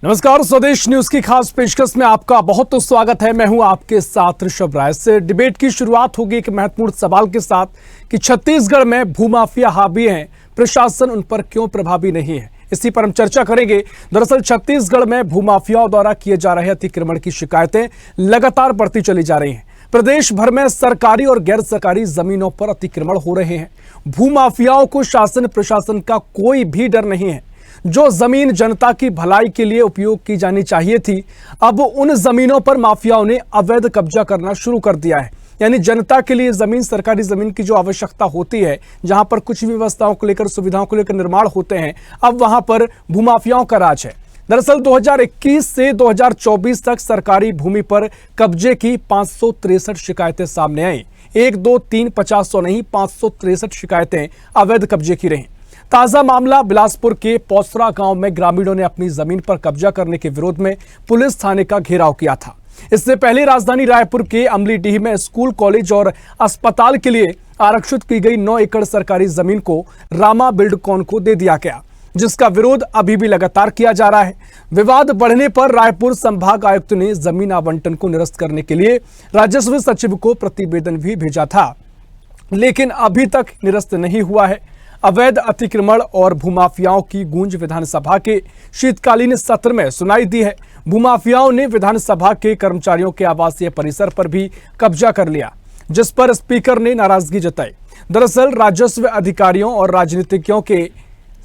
नमस्कार, स्वदेश न्यूज की खास पेशकश में आपका बहुत स्वागत है। मैं हूं आपके साथ ऋषभ राय। से डिबेट की शुरुआत होगी एक महत्वपूर्ण सवाल के साथ कि छत्तीसगढ़ में भूमाफिया हावी हैं, प्रशासन उन पर क्यों प्रभावी नहीं है। इसी पर हम चर्चा करेंगे। दरअसल छत्तीसगढ़ में भूमाफियाओं द्वारा किए जा रहे अतिक्रमण की शिकायतें लगातार बढ़ती चली जा रही हैं। प्रदेश भर में सरकारी और गैर सरकारी जमीनों पर अतिक्रमण हो रहे हैं। भूमाफियाओं को शासन प्रशासन का कोई भी डर नहीं है। जो जमीन जनता की भलाई के लिए उपयोग की जानी चाहिए थी, अब उन जमीनों पर माफियाओं ने अवैध कब्जा करना शुरू कर दिया है। यानी जनता के लिए जमीन, सरकारी जमीन की जो आवश्यकता होती है, जहां पर कुछ व्यवस्थाओं को लेकर, सुविधाओं को लेकर निर्माण होते हैं, अब वहां पर भूमाफियाओं का राज है। दरअसल 2021 से 2024 तक सरकारी भूमि पर कब्जे की 563 शिकायतें सामने आई। 1, 2, 3, 50 नहीं, 563 शिकायतें अवैध कब्जे की रहीं। ताजा मामला बिलासपुर के पौसरा गांव में ग्रामीणों ने अपनी जमीन पर कब्जा करने के विरोध में पुलिस थाने का घेराव किया था। इससे पहले राजधानी रायपुर के अमलीडीह में स्कूल, कॉलेज और अस्पताल के लिए आरक्षित की गई 9 एकड़ सरकारी जमीन को रामा बिल्डकॉन को दे दिया गया, जिसका विरोध अभी भी लगातार किया जा रहा है। विवाद बढ़ने पर रायपुर संभाग आयुक्त ने जमीन आवंटन को निरस्त करने के लिए राजस्व सचिव को प्रतिवेदन भी भेजा था, लेकिन अभी तक निरस्त नहीं हुआ है। अवैध अतिक्रमण और भूमाफियाओं की गूंज विधानसभा के शीतकालीन सत्र में सुनाई दी है। भूमाफियाओं ने विधानसभा के कर्मचारियों के आवासीय परिसर पर भी कब्जा कर लिया, जिस पर स्पीकर ने नाराजगी जताई। दरअसल राजस्व अधिकारियों और राजनीतिज्ञों के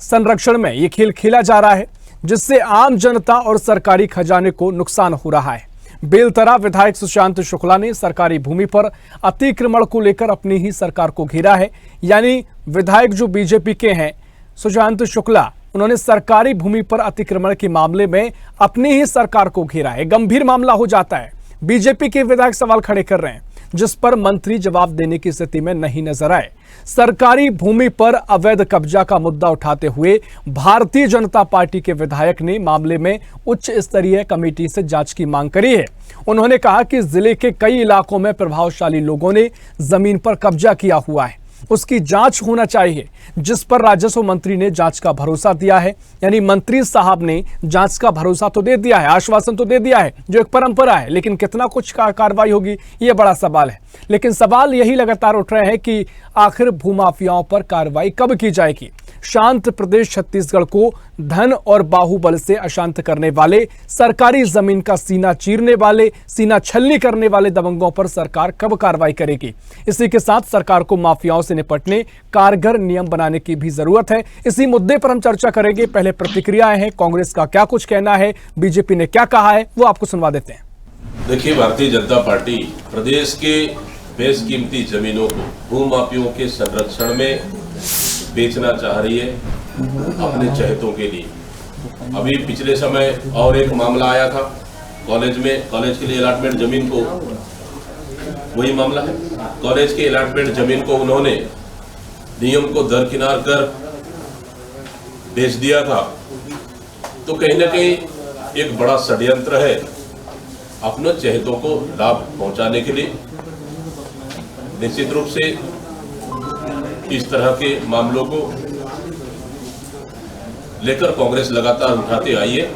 संरक्षण में ये खेल खेला जा रहा है, जिससे आम जनता और सरकारी खजाने को नुकसान हो रहा है। बेलतरा विधायक सुशांत शुक्ला ने सरकारी भूमि पर अतिक्रमण को लेकर अपनी ही सरकार को घेरा है। यानी विधायक जो बीजेपी के हैं, सुशांत शुक्ला, उन्होंने सरकारी भूमि पर अतिक्रमण के मामले में अपनी ही सरकार को घेरा है। गंभीर मामला हो जाता है। बीजेपी के विधायक सवाल खड़े कर रहे हैं, जिस पर मंत्री जवाब देने की स्थिति में नहीं नजर आए। सरकारी भूमि पर अवैध कब्जा का मुद्दा उठाते हुए भारतीय जनता पार्टी के विधायक ने मामले में उच्च स्तरीय कमेटी से जांच की मांग करी है। उन्होंने कहा कि जिले के कई इलाकों में प्रभावशाली लोगों ने जमीन पर कब्जा किया हुआ है, उसकी जांच होना चाहिए, जिस पर राजस्व मंत्री ने जांच का भरोसा दिया है। यानी मंत्री साहब ने जांच का भरोसा तो दे दिया है, आश्वासन तो दे दिया है, जो एक परंपरा है, लेकिन कितना कुछ कार्रवाई होगी, यह बड़ा सवाल है। लेकिन सवाल यही लगातार उठ रहे हैं कि आखिर भूमाफियाओं पर कार्रवाई कब की जाएगी। शांत प्रदेश छत्तीसगढ़ को धन और बाहुबल से अशांत करने वाले, सरकारी जमीन का सीना चीरने वाले, सीना छलनी करने वाले दबंगों पर सरकार कब कार्रवाई करेगी। इसी के साथ सरकार को माफियाओं से निपटने कारगर नियम बनाने की भी जरूरत है। इसी मुद्दे पर हम चर्चा करेंगे। पहले प्रतिक्रियाएं हैं, कांग्रेस का क्या कुछ कहना है, बीजेपी ने क्या कहा है, वो आपको सुनवा देते हैं। देखिए, भारतीय जनता पार्टी प्रदेश के बेशकीमती जमीनों को भूमाफियों के संरक्षण में बेचना चाह रही है अपने चहेतों के लिए। अभी पिछले समय और एक मामला आया था कॉलेज में, कॉलेज के लिए अलॉटमेंट जमीन को, वही मामला है। कॉलेज के अलॉटमेंट जमीन को उन्होंने नियम को दरकिनार कर बेच दिया था। तो कहीं ना कहीं एक बड़ा षड्यंत्र है अपने चहेतों को लाभ पहुंचाने के लिए। निश्चित रूप से इस तरह के मामलों को लेकर कांग्रेस लगातार उठाते आई है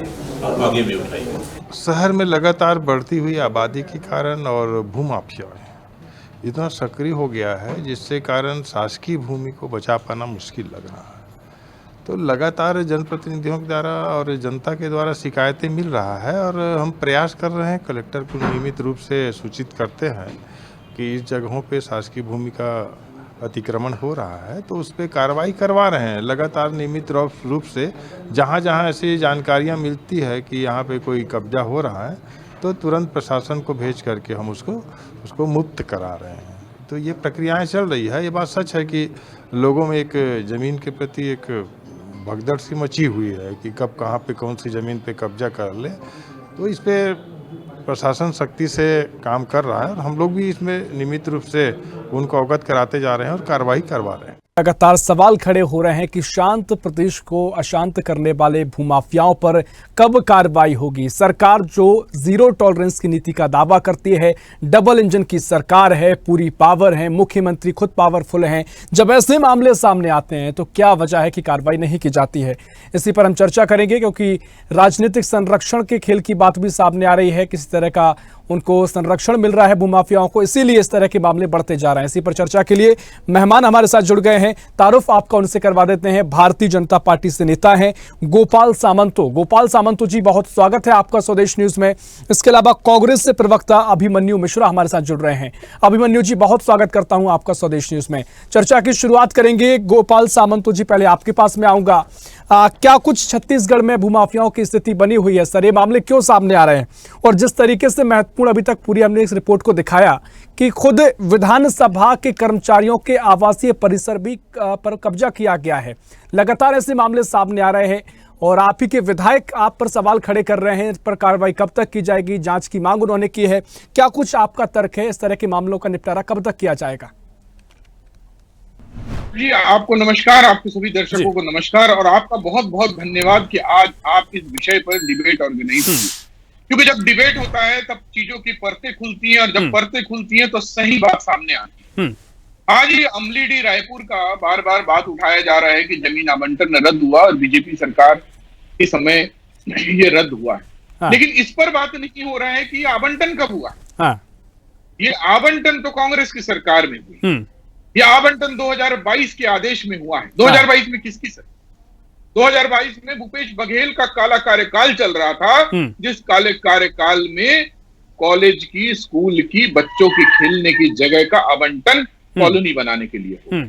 और आगे भी उठाएगी। शहर में लगातार बढ़ती हुई आबादी के कारण और भूमाफिया इतना सक्रिय हो गया है, जिससे कारण शासकीय भूमि को बचा पाना मुश्किल लग रहा है। तो लगातार जनप्रतिनिधियों के द्वारा और जनता के द्वारा शिकायतें मिल रहा है और हम प्रयास कर रहे हैं, कलेक्टर को नियमित रूप से सूचित करते हैं कि इस जगहों पे शासकीय भूमि का अतिक्रमण हो रहा है, तो उस पर कार्रवाई करवा रहे हैं लगातार नियमित रूप से। जहाँ जहाँ ऐसी जानकारियाँ मिलती है कि यहाँ पे कोई कब्जा हो रहा है, तो तुरंत प्रशासन को भेज करके हम उसको मुक्त करा रहे हैं। तो ये प्रक्रियाएं चल रही है। ये बात सच है कि लोगों में एक ज़मीन के प्रति एक भगदड़ सी मची हुई है कि कब कहाँ पे कौन सी ज़मीन पे कब्जा कर ले। तो इस पर प्रशासन सख्ती से काम कर रहा है और हम लोग भी इसमें नियमित रूप से उनको अवगत कराते जा रहे हैं और कार्रवाई करवा रहे हैं। लगातार सवाल खड़े हो रहे हैं कि शांत प्रदेश को अशांत करने वाले भूमाफियाओं पर कब कार्रवाई होगी। सरकार जो जीरो टॉलरेंस की नीति का दावा करती है, डबल इंजन की सरकार है, पूरी पावर है, मुख्यमंत्री खुद पावरफुल हैं, जब ऐसे मामले सामने आते हैं तो क्या वजह है कि कार्रवाई नहीं की जाती है। इसी पर हम चर्चा करेंगे, क्योंकि राजनीतिक संरक्षण के खेल की बात भी सामने आ रही है। किसी तरह का उनको संरक्षण मिल रहा है भूमाफियाओं को, इसीलिए इस तरह के मामले बढ़ते जा रहे हैं। इसी पर चर्चा के लिए मेहमान हमारे साथ जुड़ गए हैं। तारुफ आपका उनसे करवा देते हैं। भारतीय जनता पार्टी से नेता हैं गोपाल सामंतो। गोपाल सामंतो जी, बहुत स्वागत है आपका स्वदेश न्यूज में। इसके अलावा कांग्रेस से प्रवक्ता अभिमन्यु मिश्रा हमारे साथ जुड़ रहे हैं। अभिमन्यु जी, बहुत स्वागत करता हूं आपका स्वदेश न्यूज में। चर्चा की शुरुआत करेंगे। गोपाल सामंतो जी, पहले आपके पास में आऊंगा। क्या कुछ छत्तीसगढ़ में भूमाफियाओं की स्थिति बनी हुई है सर? ये मामले क्यों सामने आ रहे हैं? और जिस तरीके से महत्वपूर्ण अभी तक पूरी हमने इस रिपोर्ट को दिखाया कि खुद विधानसभा के कर्मचारियों के आवासीय परिसर भी पर कब्जा किया गया है, लगातार ऐसे मामले सामने आ रहे हैं और आप ही के विधायक आप पर सवाल खड़े कर रहे हैं। इस पर कार्रवाई कब तक की जाएगी? जांच की मांग उन्होंने की है। क्या कुछ आपका तर्क है? इस तरह के मामलों का निपटारा कब तक किया जाएगा? जी, आपको नमस्कार, आपके सभी दर्शकों को नमस्कार और आपका बहुत बहुत धन्यवाद कि आज आप इस विषय पर डिबेट ऑर्गेनाइज की। क्योंकि जब डिबेट होता है तब चीजों की परतें खुलती हैं और जब परतें खुलती हैं तो सही बात सामने आती है। आज ये अमलीडी रायपुर का बार बार बात उठाया जा रहा है कि जमीन आवंटन रद्द हुआ और बीजेपी सरकार के समय ये रद्द हुआ है। लेकिन इस पर बात नहीं हो रहा है कि ये आवंटन कब हुआ। ये आवंटन तो कांग्रेस की सरकार में हुई। यह आवंटन 2022 के आदेश में हुआ है। 2022 में किसकी सर? 2022 में भूपेश बघेल का काला कार्यकाल चल रहा था, जिस काले कार्यकाल में कॉलेज की, स्कूल की, बच्चों की खेलने की जगह का आवंटन कॉलोनी बनाने के लिए हुआ।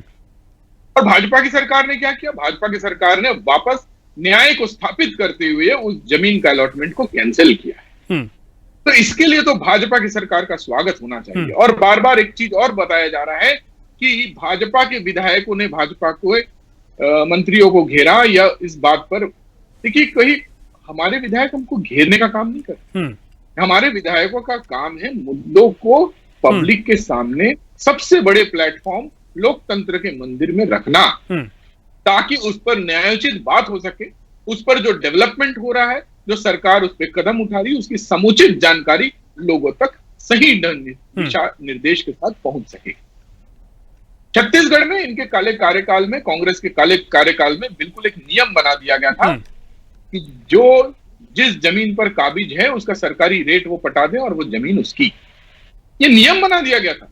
और भाजपा की सरकार ने क्या किया? भाजपा की सरकार ने वापस न्याय को स्थापित करते हुए उस जमीन का अलॉटमेंट को कैंसिल किया है। तो इसके लिए तो भाजपा की सरकार का स्वागत होना चाहिए। और बार बार एक चीज और बताया जा रहा है कि भाजपा के विधायकों ने भाजपा को मंत्रियों को घेरा या इस बात पर। देखिए, कहीं हमारे विधायक हमको घेरने का काम नहीं करते। हमारे विधायकों का काम है मुद्दों को पब्लिक के सामने सबसे बड़े प्लेटफॉर्म लोकतंत्र के मंदिर में रखना, ताकि उस पर न्यायोचित बात हो सके, उस पर जो डेवलपमेंट हो रहा है, जो सरकार उस पर कदम उठा रही है, उसकी समुचित जानकारी लोगों तक सही दिशा निर्देश के साथ पहुंच सके। छत्तीसगढ़ में इनके काले कार्यकाल में, कांग्रेस के काले कार्यकाल में बिल्कुल एक नियम बना दिया गया था कि जो जिस जमीन पर काबिज है उसका सरकारी रेट वो पटा दे और वो जमीन उसकी। ये नियम बना दिया गया था।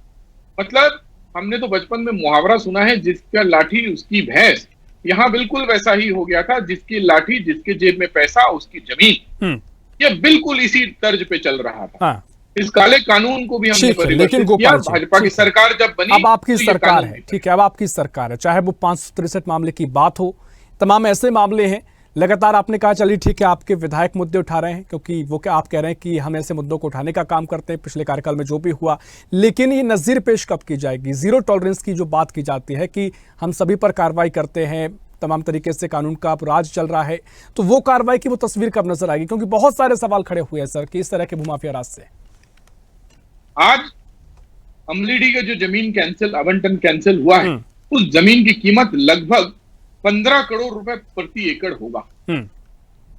मतलब हमने तो बचपन में मुहावरा सुना है, जिसका लाठी उसकी भैंस। यहां बिल्कुल वैसा ही हो गया था, जिसकी लाठी, जिसके जेब में पैसा, उसकी जमीन। ये बिल्कुल इसी तर्ज पे चल रहा था। इस काले कानून को भी हमने परिवर्तित किया। भाजपा की सरकार जब बनी, अब आपकी सरकार है, ठीक है, अब आपकी सरकार है, चाहे वो 563 मामले की बात हो, तमाम ऐसे मामले हैं। लगातार आपने कहा चलिए ठीक है, आपके विधायक मुद्दे उठा रहे हैं, क्योंकि वो क्या आप कह रहे हैं कि हम ऐसे मुद्दों को उठाने का काम करते हैं पिछले कार्यकाल में जो भी हुआ। लेकिन ये नज़ीर पेश कब की जाएगी? जीरो टॉलरेंस की जो बात की जाती है कि हम सभी पर कार्रवाई करते हैं, तमाम तरीके से कानून का राज चल रहा है, तो वो कार्रवाई की वो तस्वीर कब नजर आएगी? क्योंकि बहुत सारे सवाल खड़े हुए हैं सर कि इस तरह के भूमाफिया राज से। आज अमलीडी का जो जमीन आवंटन कैंसिल हुआ है, उस जमीन की कीमत लगभग 15 करोड़ रुपए प्रति एकड़ होगा।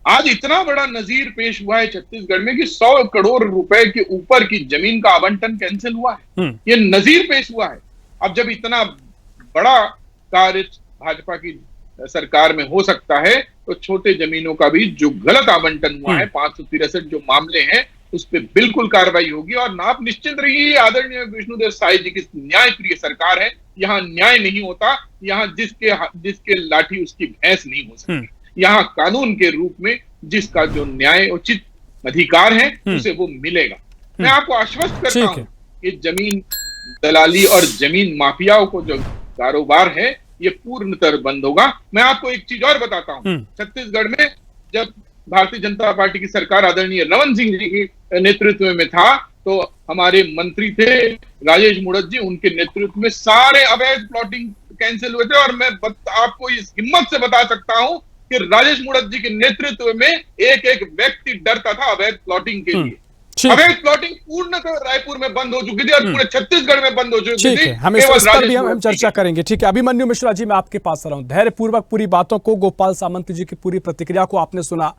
आज इतना बड़ा नजीर पेश हुआ है छत्तीसगढ़ में कि 100 करोड़ रुपए के ऊपर की जमीन का आवंटन कैंसिल हुआ है। ये नजीर पेश हुआ है। अब जब इतना बड़ा कार्य भाजपा की सरकार में हो सकता है, तो छोटे जमीनों का भी जो गलत आवंटन हुआ है, 563 जो मामले हैं, उस पर बिल्कुल कार्रवाई होगी। और आप निश्चिंत रहिए, आदरणीय विष्णुदेव साय जी की न्याय प्रिय सरकार है। यहाँ न्याय नहीं होता, यहाँ जिसके लाठी उसकी भैंस नहीं हो सकती। यहाँ कानून के रूप में जिसका जो न्याय उचित अधिकार है उसे वो मिलेगा। मैं आपको आश्वस्त करता हूँ कि जमीन दलाली और जमीन माफियाओं को जो कारोबार है, ये पूर्णतः बंद होगा। मैं आपको एक चीज और बताता हूँ। छत्तीसगढ़ में जब भारतीय जनता पार्टी की सरकार आदरणीय रमन सिंह जी के नेतृत्व में था, तो हमारे मंत्री थे राजेश मुड़त जी, उनके नेतृत्व में सारे अवैध प्लॉटिंग कैंसिल हुए थे। और मैं आपको इस हिम्मत से बता सकता हूं कि राजेश मुड़त जी के नेतृत्व में एक एक व्यक्ति डरता था अवैध प्लॉटिंग के लिए। अवैध प्लॉटिंग पूर्णतः रायपुर में बंद हो चुकी थी और पूरे छत्तीसगढ़ में बंद हो चुकी ठीक थी। है, हम इस पर भी हम चर्चा करेंगे। ठीक है, अभिमन्यु मिश्रा जी, मैं आपके पास आ रहा हूं। धैर्यपूर्वक पूरी बातों को, गोपाल सामंत जी की पूरी प्रतिक्रिया को आपने सुना।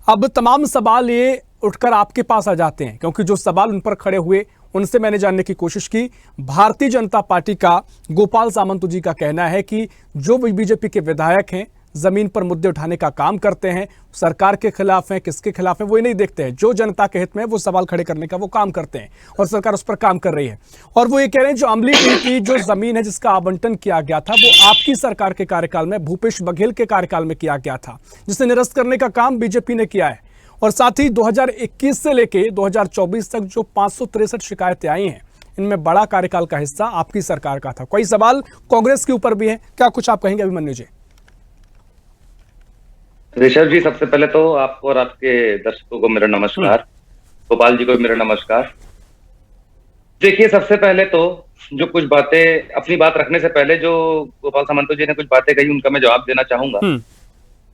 अब तमाम सवाल ये उठकर आपके पास आ जाते हैं, क्योंकि जो सवाल उन पर खड़े हुए उनसे मैंने जानने की कोशिश की। भारतीय जनता पार्टी का गोपाल सामंत जी का कहना है कि जो बीजेपी के विधायक हैं जमीन पर मुद्दे उठाने का काम करते हैं, सरकार के खिलाफ हैं, किसके खिलाफ हैं वो नहीं देखते हैं, जो जनता के हित में वो सवाल खड़े करने का वो काम करते हैं और सरकार उस पर काम कर रही है। और वो ये कह रहे हैं जो अमलीपीर की जो जमीन है जिसका आवंटन किया गया था वो आपकी सरकार के कार्यकाल में, भूपेश बघेल के कार्यकाल में किया गया था, जिसे निरस्त करने का काम बीजेपी ने किया है। और साथ ही 2021 से लेके 2024 तक जो 563 शिकायतें आई हैं, इनमें बड़ा कार्यकाल का हिस्सा आपकी सरकार का था। कई सवाल कांग्रेस के ऊपर भी है, क्या कुछ आप कहेंगे अभिमन्यु जी? ऋषभ जी, सबसे पहले तो आपको और आपके दर्शकों को मेरा नमस्कार, गोपाल जी को मेरा नमस्कार। देखिए, सबसे पहले तो जो कुछ बातें, अपनी बात रखने से पहले जो गोपाल सामंत जी ने कुछ बातें कही उनका मैं जवाब देना चाहूंगा।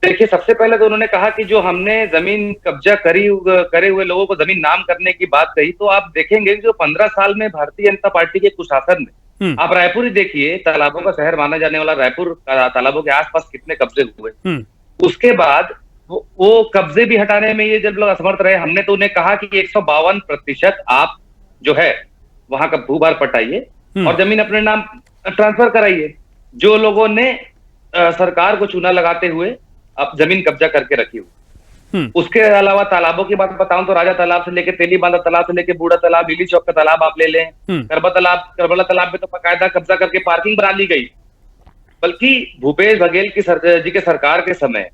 देखिए, सबसे पहले तो उन्होंने कहा कि जो हमने जमीन कब्जा करे हुए लोगों को जमीन नाम करने की बात कही, तो आप देखेंगे जो 15 साल में भारतीय जनता पार्टी के कुशासन में, आप रायपुर ही देखिए, तालाबों का शहर माना जाने वाला रायपुर, तालाबों के आसपास कितने कब्जे हुए। उसके बाद वो कब्जे भी हटाने में ये जब लोग असमर्थ रहे, हमने तो उन्हें कहा कि 152% आप जो है वहां का भूभार पटाइए और जमीन अपने नाम ट्रांसफर कराइए। जो लोगों ने सरकार को चूना लगाते हुए अब जमीन कब्जा करके रखी हुई। उसके अलावा तालाबों की बात बताऊं तो राजा तालाब से लेके तेली बांधा तालाब से लेके बूढ़ा तालाब, लीली चौक का तालाब आप ले लें, करबला तालाब में तो बाकायदा कब्जा करके पार्किंग बना ली गई। बल्कि भूपेश बघेल जी के सरकार के समय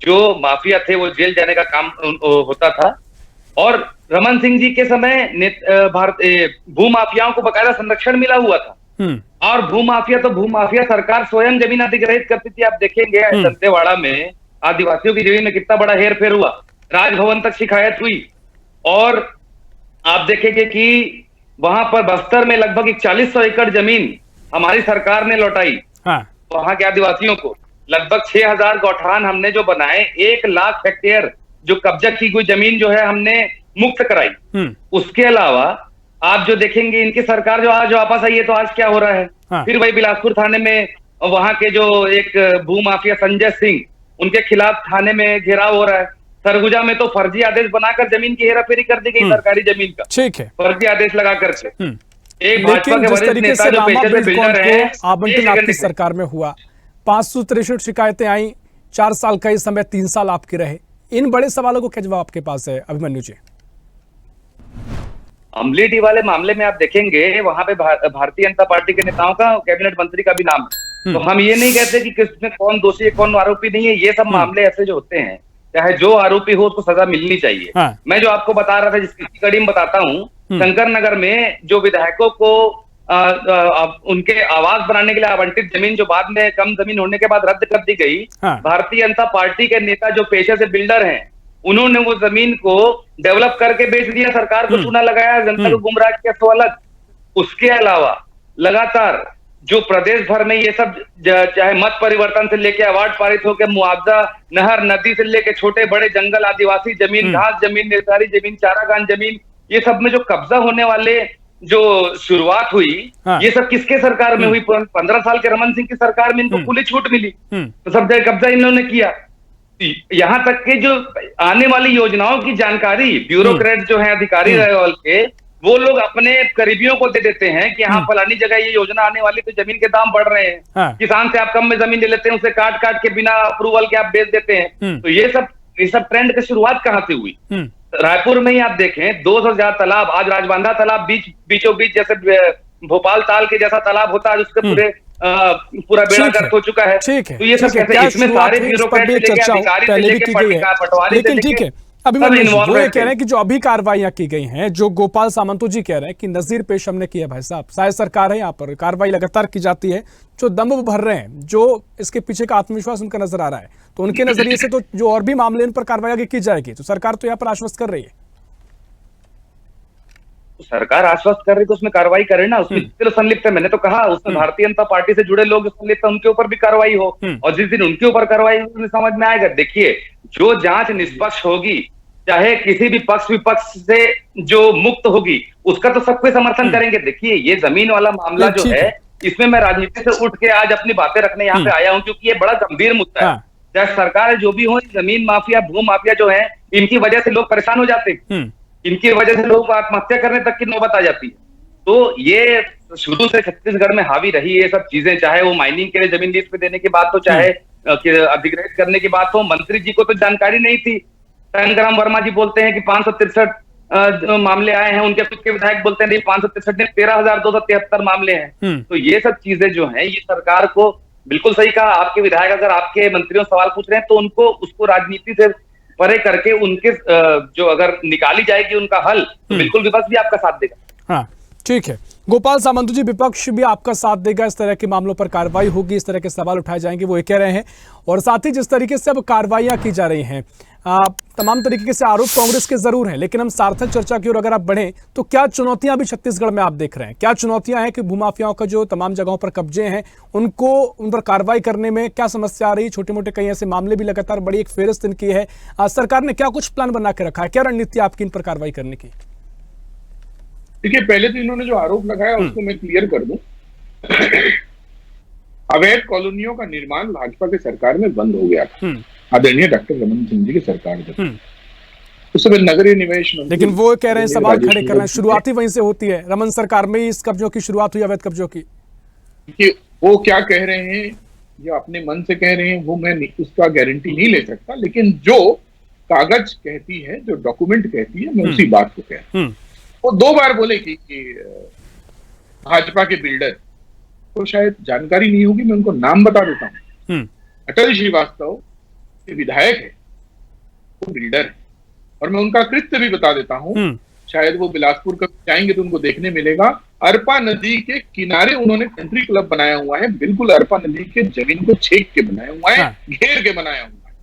जो माफिया थे वो जेल जाने का काम होता था, और रमन सिंह जी के समय भू माफियाओं को बकायदा संरक्षण मिला हुआ था। और भूमाफिया सरकार स्वयं जमीन अधिग्रहित करती थी। आप देखेंगे दंतेवाड़ा में आदिवासियों की जमीन में कितना बड़ा हेर फेर हुआ, राजभवन तक शिकायत हुई। और आप देखेंगे कि वहां पर बस्तर में लगभग 4100 एकड़ जमीन हमारी सरकार ने लौटाई। वहां के आदिवासियों को लगभग 6000 गौठान हमने जो बनाए, 1 लाख हेक्टेयर जो कब्जा की हुई जमीन जो है हमने मुक्त कराई। उसके अलावा आप जो देखेंगे इनकी सरकार जो आज वापस आई है, तो आज क्या हो रहा है, फिर वही बिलासपुर थाने में वहां के जो एक भूमाफिया संजय सिंह, उनके खिलाफ थाने में घेराव हो रहा है। सरगुजा में तो फर्जी आदेश बनाकर जमीन की हेराफेरी कर दी गई, सरकारी जमीन का। ठीक है, फर्जी आदेश लगा करके। एक भाजपा के वरिष्ठ नेता जो पेशे से बिल्डर है, आवंटन आपकी सरकार में हुआ, 563 शिकायतें आई, 4 साल का इस समय 3 साल आपके रहे। इन बड़े सवालों को क्या जवाब आपके पास है अभिमन्यु जी? अमलीटी वाले मामले में आप देखेंगे वहां पे भारतीय जनता पार्टी के नेताओं का, कैबिनेट मंत्री का भी नाम है। तो हम ये नहीं कहते कि किसमें कौन दोषी है कौन आरोपी नहीं है। ये सब मामले ऐसे जो होते हैं, चाहे जो आरोपी हो उसको सजा मिलनी चाहिए। मैं जो आपको बता रहा था, जिसकी कड़ी में बताता हूँ, शंकर नगर में जो विधायकों को उनके आवास बनाने के लिए आवंटित जमीन जो बाद में कम जमीन होने के बाद रद्द कर दी गई, भारतीय जनता पार्टी के नेता जो पेशे से बिल्डर हैं, उन्होंने वो जमीन को डेवलप करके बेच दिया, सरकार को चूना लगाया, जनता को गुमराह किया, तो अलग। उसके अलावा लगातार जो प्रदेश भर में ये सब, चाहे मत परिवर्तन से लेके अवार्ड पारित होकर मुआवजा, नहर नदी से लेके छोटे बड़े जंगल, आदिवासी जमीन, घास जमीन, निस्तारी जमीन, चारागान जमीन, ये सब में जो कब्जा होने वाले जो शुरुआत हुई, ये सब किसके सरकार में हुई? 15 साल के रमन सिंह की सरकार में इनको खुली छूट मिली, तो सब जगह कब्जा इन्होंने किया। यहां तक कि जो आने वाली योजनाओं की जानकारी ब्यूरोक्रेट जो है, अधिकारी लेवल के, वो लोग अपने करीबियों को दे देते हैं कि हाँ फलानी जगह ये योजना आने वाली, तो जमीन के दाम बढ़ रहे हैं, किसान से आप कम में जमीन ले लेते हैं, उसे काट काट के बिना अप्रूवल के आप बेच देते हैं। तो ये सब ट्रेंड की शुरुआत कहां से हुई? रायपुर में ही आप देखें 200 से ज्यादा तालाब, आज राजबांधा तालाब बीचों बीच जैसे भोपाल ताल के जैसा तालाब होता है, उसके पूरा बेड़ा गर्क हो चुका है। तो ये सब कैसे, इसमें सारे ब्यूरोक्रेट से लेके अधिकारी से लेके पटवारी से लेके अभिमन्यु वो ये कह रहे हैं कि जो अभी कार्रवाइयां की गई हैं, जो गोपाल सामंत जी कह रहे हैं कि नजीर पेश हमने किया, भाई साहब शायद सरकार है, यहाँ पर कार्रवाई लगातार की जाती है, जो दम भर रहे हैं, जो इसके पीछे का आत्मविश्वास उनका नजर आ रहा है, तो उनके नजरिए से तो जो और भी मामले इन पर कार्रवाई आगे की जाएगी, तो सरकार तो यहाँ पर आश्वस्त कर रही है। सरकार आश्वस्त कर रही तो उसमें कार्रवाई करे ना, उसमें जितने संलिप्त है, मैंने तो कहा उसमें भारतीय जनता पार्टी से जुड़े लोग संलिप्त है, उनके ऊपर भी कार्रवाई हो, और जिस दिन उनके ऊपर कार्रवाई समझ में आएगा, देखिए जो जांच निष्पक्ष होगी चाहे किसी भी पक्ष विपक्ष से जो मुक्त होगी उसका तो सब कोई समर्थन करेंगे। देखिए ये जमीन वाला मामला जो है इसमें मैं राजनीति से उठ के आज अपनी बातें रखने यहाँ पे आया हूँ, क्योंकि ये बड़ा गंभीर मुद्दा है। चाहे सरकार जो भी हो, जमीन माफिया भू माफिया जो है इनकी वजह से लोग परेशान हो जाते हैं, इनकी वजह से लोग आत्महत्या करने तक की नौबत आ जाती है। तो ये शुरू से छत्तीसगढ़ में हावी रही ये सब चीजें, चाहे वो माइनिंग के लिए जमीन लीज पे देने की बात हो, चाहे अधिग्रहित करने की बात हो। मंत्री जी को तो जानकारी नहीं थी। संग्राम वर्मा जी बोलते हैं कि 563 मामले आए हैं, उनके खुद के विधायक बोलते हैं नहीं 563 नहीं 13,273 मामले हैं। तो ये सब चीजें जो हैं ये सरकार को, बिल्कुल सही कहा आपके विधायक, अगर आपके मंत्रियों सवाल पूछ रहे हैं तो उनको उसको राजनीति से परे करके उनके जो अगर निकाली जाएगी उनका हल, तो बिल्कुल विपक्ष भी आपका साथ देगा। हाँ ठीक है, गोपाल सामंत जी, विपक्ष भी आपका साथ देगा, इस तरह के मामलों पर कार्रवाई होगी, इस तरह के सवाल उठाए जाएंगे, वो ये कह रहे हैं। और साथ ही जिस तरीके से अब कार्रवाइयां की जा रही हैं, तमाम तरीके से आरोप कांग्रेस के जरूर हैं, लेकिन हम सार्थक चर्चा की ओर अगर आप बढ़ें तो क्या चुनौतियां भी छत्तीसगढ़ में आप देख रहे हैं? क्या चुनौतियां हैं कि भूमाफियाओं का जो तमाम जगहों पर कब्जे हैं उन पर कार्रवाई करने में क्या समस्या आ रही है? छोटे मोटे कई ऐसे मामले भी लगातार बड़ी एक फेहरिस्त इनकी है। सरकार ने क्या कुछ प्लान बना के रखा है? क्या रणनीति आपकी इन पर कार्रवाई करने की? देखिए, पहले तो इन्होंने जो आरोप लगाया उसको मैं क्लियर कर दूं। अवैध कॉलोनियों का निर्माण भाजपा की सरकार में बंद हो गया था, आदरणीय डॉक्टर रमन सिंह जी की सरकार जब, उस समय नगरीय निवेश मंत्री, लेकिन वो कह रहे हैं, सवाल खड़े कर रहे हैं, शुरुआती वहीं से होती है, रमन सरकार में ही इस कब्जों की शुरुआत हुई, अवैध कब्जों की। कि वो क्या कह रहे हैं, जो अपने मन से कह रहे हैं, वो मैं उसका गारंटी नहीं ले सकता, लेकिन जो कागज कहती है, जो डॉक्यूमेंट कहती है, मैं उसी बात को कह रहा हूं। वो 2 बार बोले कि भाजपा के बिल्डर को शायद जानकारी नहीं होगी, मैं उनको नाम बता देता हूं। अटल श्रीवास्तव विधायक है, वो बिल्डर है, और मैं उनका कृत्य भी बता देता हूं। शायद वो बिलासपुर का जाएंगे तो उनको देखने मिलेगा, अरपा नदी के किनारे उन्होंने कंट्री क्लब बनाया हुआ है, बिल्कुल अरपा नदी के जमीन को छेक के बनाया हुआ है, घेर के बनाया हुआ है।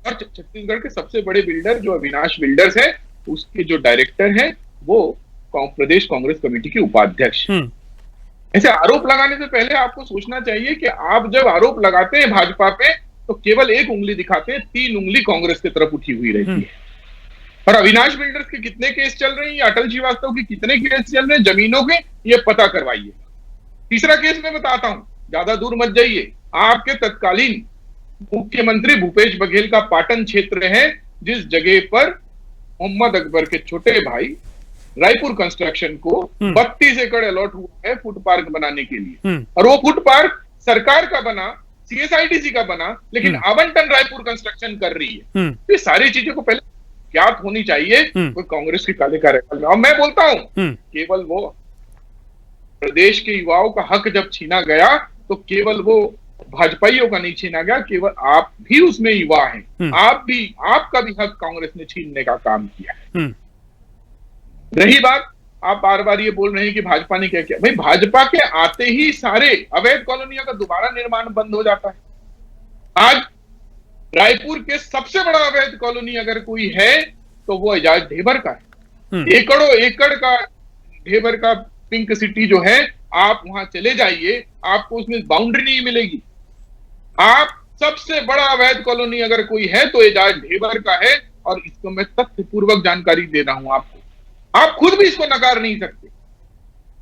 और छत्तीसगढ़ के सबसे बड़े बिल्डर जो अविनाश बिल्डर्स है, उसके जो डायरेक्टर है वो प्रदेश कांग्रेस कमेटी के उपाध्यक्ष। ऐसे आरोप लगाने से पहले आपको सोचना चाहिए कि आप जब आरोप लगाते हैं भाजपा पे तो केवल 1 उंगली दिखाते हैं, 3 उंगली कांग्रेस की तरफ उठी हुई रहती है। और अविनाश बिल्डर्स के कितने केस चल रहे हैं या अटल श्रीवास्तव के कितने केस चल रहे हैं जमीनों के, ये पता करवाइए। तीसरा केस मैं बताता हूं, ज्यादा दूर मत जाइए। आपके तत्कालीन मुख्यमंत्री भूपेश बघेल का पाटन क्षेत्र है, जिस जगह पर मोहम्मद अकबर के छोटे भाई रायपुर कंस्ट्रक्शन को 32 एकड़ अलॉट हुआ है फूड पार्क बनाने के लिए, और वो फूड पार्क सरकार का बना, सीएसआईडीसी का बना, लेकिन आवंटन रायपुर कंस्ट्रक्शन कर रही है। ये सारी चीजों को पहले ज्ञात होनी चाहिए कोई कांग्रेस के काले कार्यकाल में। और मैं बोलता हूं, केवल वो प्रदेश के युवाओं का हक जब छीना गया तो केवल वो भाजपाइयों का नहीं छीना गया, केवल आप भी उसमें युवा हैं, आपका भी हक कांग्रेस ने छीनने का काम किया है। रही बात, आप बार बार ये बोल रहे हैं कि भाजपा ने क्या किया। भाई, भाजपा के आते ही सारे अवैध कॉलोनियों का दोबारा निर्माण बंद हो जाता है। आज रायपुर के सबसे बड़ा अवैध कॉलोनी अगर कोई है तो वो एजाज ढेबर का है। एकड़ों एकड़ का ढेबर का पिंक सिटी जो है, आप वहां चले जाइए, आपको उसमें बाउंड्री नहीं मिलेगी। आप सबसे बड़ा अवैध कॉलोनी अगर कोई है तो एजाज ढेबर का है, और इसको मैं तथ्यपूर्वक जानकारी दे रहा हूं आपको। आप खुद भी इसको नकार नहीं सकते,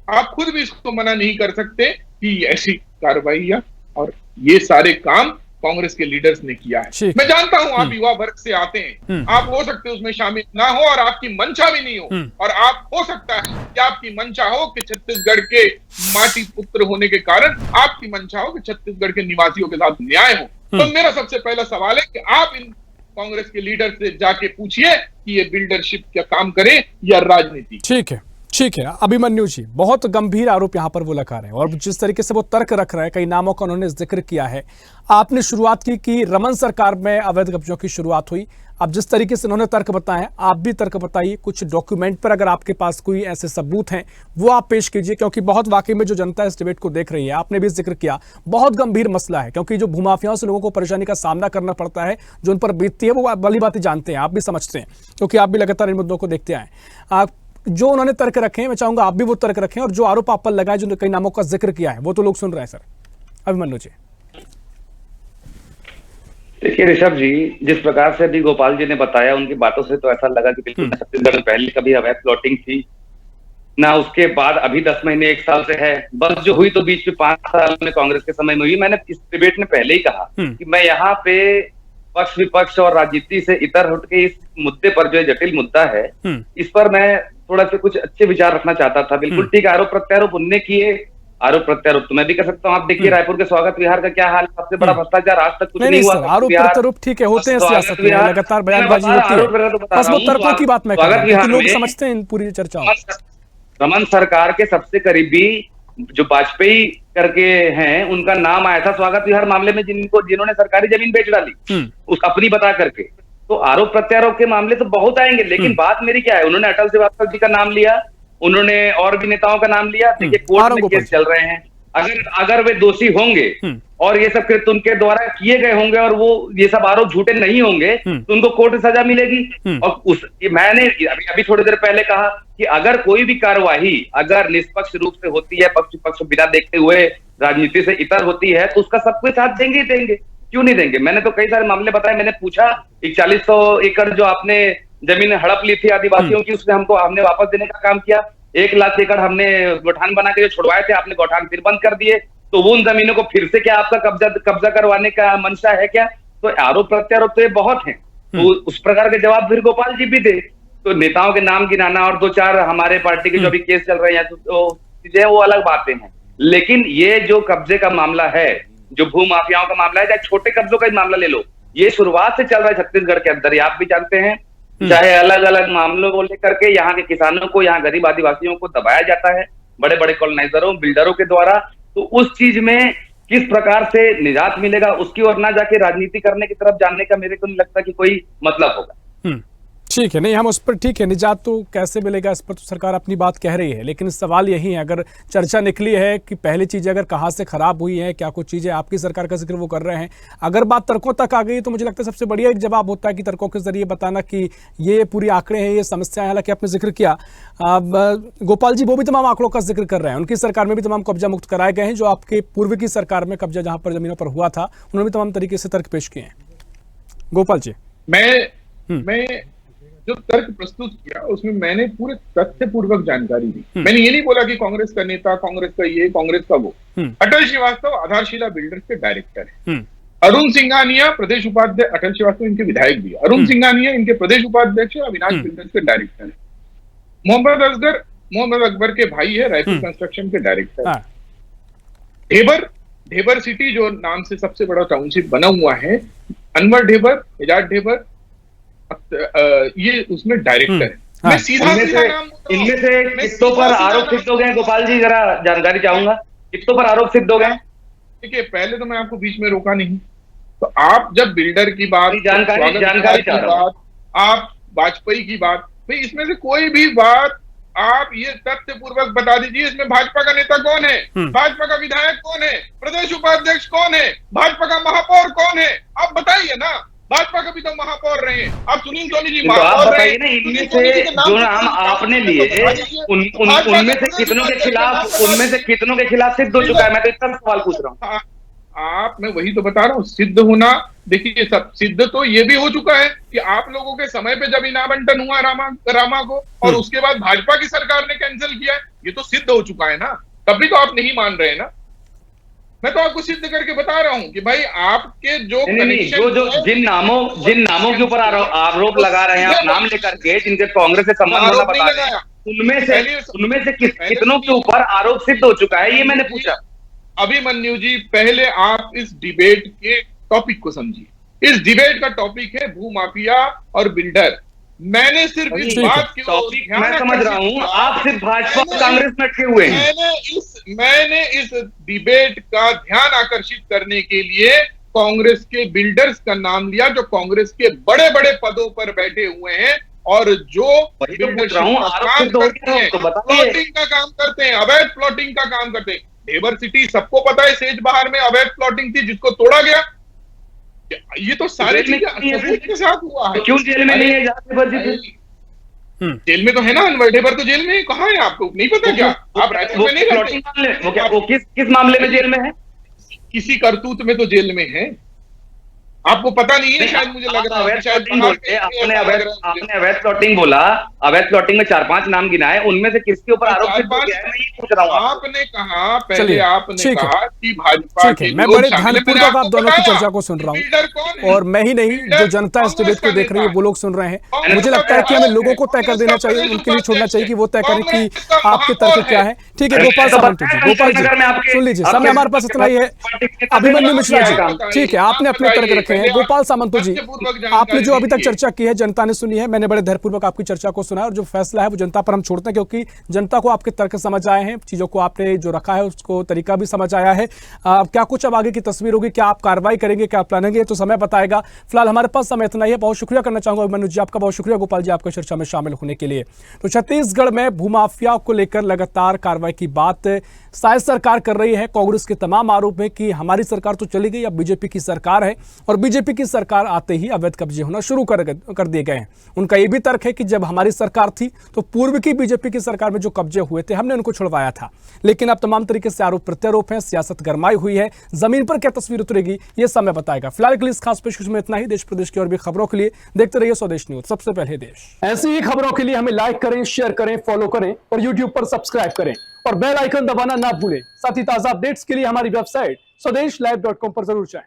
आप खुद भी इसको मना नहीं कर सकते कि ऐसी कार्रवाई और ये सारे काम कांग्रेस के लीडर्स ने किया है। मैं जानता हूं आप युवा वर्ग से आते हैं, आप हो सकते हैं उसमें शामिल ना हो और आपकी मंशा भी नहीं हो, और आप हो सकता है कि आपकी मंशा हो कि छत्तीसगढ़ के माटी पुत्र होने के कारण आपकी मंशा हो कि छत्तीसगढ़ के निवासियों के साथ न्याय हो। तो मेरा सबसे पहला सवाल है कि आप इन कांग्रेस के लीडर से जाके पूछिए कि ये बिल्डरशिप क्या काम करे या राजनीति। ठीक है अभिमन्यु जी, बहुत गंभीर आरोप यहाँ पर वो लगा रहे हैं, और जिस तरीके से वो तर्क रख रहे हैं, कई नामों का उन्होंने जिक्र किया है। आपने शुरुआत की कि रमन सरकार में अवैध कब्जों की शुरुआत हुई। अब जिस तरीके से उन्होंने तर्क बताए, आप भी तर्क बताइए, कुछ डॉक्यूमेंट पर अगर आपके पास कोई ऐसे सबूत हैं वो आप पेश कीजिए, क्योंकि बहुत वाकई में जो जनता इस डिबेट को देख रही है, आपने भी जिक्र किया, बहुत गंभीर मसला है, क्योंकि जो भूमाफियाओं से लोगों को परेशानी का सामना करना पड़ता है, जो उन पर बीतती है, वो भली बातें जानते हैं, आप भी समझते हैं, क्योंकि आप भी लगातार इन मुद्दों को देखते आए। जो उन्होंने तर्क रखे हैं, मैं चाहूंगा आप भी वो तर्क रखें, और जो आरोप आप पर लगाए, जो कई नामों का जिक्र किया है, वो तो लोग सुन रहे हैं। सर अभिमन्यु जी। देखिए ऋषभ जी, जिस प्रकार से अभी गोपाल जी ने बताया, उनकी बातों से तो ऐसा लगा कि बिल्कुल छत्तीसगढ़ में पहले कभी अवैध प्लॉटिंग थी ना, उसके बाद अभी 10 महीने 1 साल से है। बस जो हुई तो बीच में 5 साल में कांग्रेस के समय में हुई। मैंने इस डिबेट में पहले ही कहा कि मैं यहाँ पे पक्ष विपक्ष और राजनीति से इतर हट के इस मुद्दे पर, जो जटिल मुद्दा है, इस पर मैं थोड़ा सा कुछ अच्छे विचार रखना चाहता था। बिल्कुल ठीक, आरोप प्रत्यारोप उनने किए, आरोप प्रत्यारोप तो मैं भी कर सकता हूँ। आप देखिए रायपुर के स्वागत विहार का क्या हाल, सबसे बड़ा भ्रष्टाचार आज तक कुछ नहीं हुआ। आरोप प्रत्यारोप ठीक है, होते हैं सियासत में, लगातार बयानबाजी होती है, बस वो तर्कों की बात मैं कर रहा हूं, क्योंकि लोग समझते हैं इन पूरी चर्चाओं। रमन सरकार के सबसे करीबी जो वाजपेयी करके हैं, उनका नाम आया था स्वागत विहार मामले में, जिन्होंने सरकारी जमीन बेच डाली उस अपनी बता करके। तो आरोप प्रत्यारोप के मामले तो बहुत आएंगे, लेकिन बात मेरी क्या है, उन्होंने अटल श्रीवास्तव जी का नाम लिया, उन्होंने और भी नेताओं का नाम लिया। देखिए कोर्ट में केस चल रहे हैं, अगर वे दोषी होंगे और ये सब कृत्य उनके द्वारा किए गए होंगे और वो ये सब आरोप झूठे नहीं होंगे, तो उनको कोर्ट सजा मिलेगी। और मैंने अभी थोड़ी देर पहले कहा कि अगर कोई भी कार्यवाही अगर निष्पक्ष रूप से होती है, पक्ष विपक्ष बिना देखते हुए राजनीति से इतर होती है, तो उसका सब कोई साथ देंगे ही देंगे, क्यों नहीं देंगे। मैंने तो कई सारे मामले बताए, मैंने पूछा 4100 एकड़ जो आपने जमीन हड़प ली थी आदिवासियों की, उसने हमने वापस देने का काम किया। 1 लाख एकड़ हमने गौठान बना के जो छुड़वाए थे, आपने गौठान फिर बंद कर दिए, तो वो उन जमीनों को फिर से क्या आपका कब्जा करवाने का मंशा है क्या। तो आरोप प्रत्यारोप तो ये बहुत हैं, तो उस प्रकार के जवाब फिर गोपाल जी भी दे। तो नेताओं के नाम गिनाना और 2-4 हमारे पार्टी के जो अभी केस चल रहे हैं तो चीजें वो अलग बातें हैं, लेकिन ये जो कब्जे का मामला है, जो भू माफियाओं का मामला है, चाहे छोटे कब्जों का ही मामला ले लो, ये शुरुआत से चल रहा है छत्तीसगढ़ के अंदर, आप भी जानते हैं। चाहे अलग अलग मामलों को लेकर के यहाँ के किसानों को, यहाँ गरीब आदिवासियों को दबाया जाता है बड़े बड़े कॉलोनाइजरों, बिल्डरों के द्वारा, तो उस चीज में किस प्रकार से निजात मिलेगा, उसकी ओर ना जाके राजनीति करने की तरफ जानने का मेरे को नहीं लगता कि कोई मतलब होगा। ठीक है, नहीं हम उस पर ठीक है, निजात तो कैसे मिलेगा इस पर तो सरकार अपनी बात कह रही है, लेकिन सवाल यही है, अगर चर्चा निकली है कि पहली चीज़ें अगर कहाँ से खराब हुई है, क्या कुछ चीज़ें आपकी सरकार का जिक्र वो कर रहे हैं, अगर बात तर्कों तक आ गई तो मुझे लगता है सबसे बढ़िया एक जवाब होता है कि तर्कों के जरिए बताना कि ये पूरी आंकड़े हैं, ये समस्याएं, हालांकि आपने जिक्र किया गोपाल जी वो भी तमाम आंकड़ों का जिक्र कर रहे हैं, उनकी सरकार में भी तमाम कब्जा मुक्त कराए गए हैं, जो आपके पूर्व की सरकार में कब्जा जहाँ पर जमीनों पर हुआ था उन्होंने भी तमाम तरीके से तर्क पेश किए हैं। गोपाल जी, मैं जो तर्क प्रस्तुत किया उसमें मैंने पूरे तथ्यपूर्वक जानकारी दी। मैंने ये नहीं बोला कि कांग्रेस का नेता, कांग्रेस का ये, कांग्रेस का वो। अटल श्रीवास्तव आधारशिला बिल्डर्स के डायरेक्टर है। अरुण सिंघानिया प्रदेश उपाध्यक्ष, अटल श्रीवास्तव इनके विधायक भी, अरुण सिंघानिया इनके प्रदेश उपाध्यक्ष, अविनाश बिल्डर्स के डायरेक्टर है। मोहम्मद अकबर के भाई है, रायपुर कंस्ट्रक्शन के डायरेक्टर। ढेबर सिटी जो नाम से सबसे बड़ा टाउनशिप बना हुआ है, अनवर ढेबर, एजाज ढेबर, ये उसमें डायरेक्टर है। मैं सीधा इनमें से कितनों पर आरोप सिद्ध हो गए गोपाल जी, जरा जानकारी चाहूंगा, कितनों पर आरोप सिद्ध हो गए। देखिए पहले तो मैं आपको बीच में रोका नहीं, तो आप जब बिल्डर की बात, जानकारी की बात, आप वाजपेयी की बात, भाई इसमें से कोई भी बात आप ये तथ्य पूर्वक बता दीजिए, इसमें भाजपा का नेता कौन है, भाजपा का विधायक कौन है, प्रदेश उपाध्यक्ष कौन है, भाजपा का महापौर कौन है, आप बताइए ना। भाजपा का भी तो महापौर रहे हैं, आप सुनील सोनी जी महापौर रहे हैं। इनमें से जो नाम आपने लिए उनमें से कितनों के खिलाफ सिद्ध हो चुका है, मैं तो इतना सवाल पूछ रहा हूँ। मैं वही तो बता रहा हूँ, सिद्ध होना, देखिए सब सिद्ध तो ये भी हो चुका है कि आप लोगों के समय पे जमीन आवंटन हुआ रामा को, और उसके बाद भाजपा की सरकार ने कैंसिल किया, ये तो सिद्ध हो चुका है ना, तब भी तो आप नहीं मान रहे ना। मैं तो आपको सिद्ध करके बता रहा हूं कि भाई आपके जो जिन नामों के ऊपर आरोप लगा रहे हैं आप नाम लेकर के, जिनके कांग्रेस से संबंध होना बता रहे हैं, उनमें से कितनों के ऊपर आरोप सिद्ध हो चुका है, ये मैंने पूछा। अभिमन्यु जी, पहले आप इस डिबेट के टॉपिक को समझिए। इस डिबेट का टॉपिक है भू माफिया और बिल्डर। मैंने सिर्फ इस बात की टॉपिक मैं समझ रहा हूं, आप सिर्फ भाजपा और कांग्रेस में अटके हुए हैं। मैंने इस डिबेट का ध्यान आकर्षित करने के लिए कांग्रेस के बिल्डर्स का नाम लिया, जो कांग्रेस के बड़े बड़े पदों पर बैठे हुए हैं और जो प्लॉटिंग का काम करते हैं, अवैध प्लॉटिंग का काम करते हैं। ढेबर सिटी सबको पता है, सेज बहार में अवैध प्लॉटिंग थी जिसको तोड़ा गया। ये तो सारे चीजें के साथ हुआ है। क्यों जेल में नहीं है? जेल में तो है ना, अनवर ढेबर तो जेल में। कहाँ है, आपको नहीं पता क्या? आप रायपुर में नहीं रहते? वो किस मामले में जेल में है? किसी करतूत में तो जेल में है। आपको पता नहीं है शायद, मुझे लग रहा है अवैध शायद प्लॉटिंग बाहर बोलते, आपने अवैध प्लॉटिंग बोला, अवैध प्लॉटिंग में 4-5 नाम गिनाए, उनमें से किसके ऊपर आरोप सिद्ध हो गया है, मैं ये पूछ रहा हूँ आपसे। आपने कहा, पहले चलिए, आपने ठीक है। कहा कि भाजपा ठीक है, के मैं लोग बड़े शामिल हैं। मैंने ध्यानपूर्वक आप आपको दोनों की बताया, चर्चा को सुन रहा लीडर कौन हूँ, है? और मैं ही नहीं, जो जनता इस डिबेट को देख रही है वो लोग सुन रहे हैं। मुझे लगता है कि हमें लोगों को तय कर देना चाहिए, उनके लिए छोड़ना चाहिए कि वो तय करें कि आपके तर्क क्या है। ठीक है, गोपाल सामंत जी, गोपाल जी सुन लीजिए, समय हमारे पास इतना ही है। अभिमन्यु मिश्रा जी, ठीक है, आपने अपने तर्क रखे हैं। गोपाल सामंत जी, आपने जो अभी तक चर्चा की है जनता ने सुनी है, मैंने बड़े धैर्यपूर्वक आपकी चर्चा को सुना है, और जो फैसला है वो जनता पर हम छोड़ते हैं, क्योंकि जनता को आपके तर्क समझ आए हैं, चीजों को आपने जो रखा है उसको तरीका भी समझ आया है। क्या कुछ अब आगे की तस्वीर होगी, क्या आप कार्रवाई करेंगे, क्या प्लान है, तो समय बताएगा। फिलहाल हमारे पास समय इतना ही है। बहुत शुक्रिया करना चाहूंगा अभिमन्यु जी, आपका बहुत शुक्रिया, गोपाल जी आपका चर्चा में शामिल होने के लिए। तो छत्तीसगढ़ में भूमाफिया को लेकर लगातार कार्रवाई की बात शायद सरकार कर रही है। कांग्रेस के तमाम आरोप है कि हमारी सरकार तो चली गई, अब बीजेपी की सरकार है, और बीजेपी की सरकार आते ही अवैध कब्जे होना शुरू कर दिए गए हैं। उनका यह भी तर्क है कि जब हमारी सरकार थी तो पूर्व की बीजेपी की सरकार में जो कब्जे हुए थे हमने उनको छुड़वाया था, लेकिन अब तमाम तरीके से आरोप प्रत्यारोप हैं, सियासत गरमाई हुई है। जमीन पर क्या तस्वीर उतरेगी ये समय बताएगा। फिलहाल के लिए इस खास पेशकश में इतना ही। देश प्रदेश की और भी खबरों के लिए देखते रहिए स्वदेश न्यूज, सबसे पहले देश। ऐसी ही खबरों के लिए हमें लाइक करें, शेयर करें, फॉलो करें और यूट्यूब पर सब्सक्राइब करें और बेल आइकन दबाना ना भूलें। साथ ही ताजा अपडेट्स के लिए हमारी वेबसाइट स्वदेशलाइव.com पर जरूर जाएं।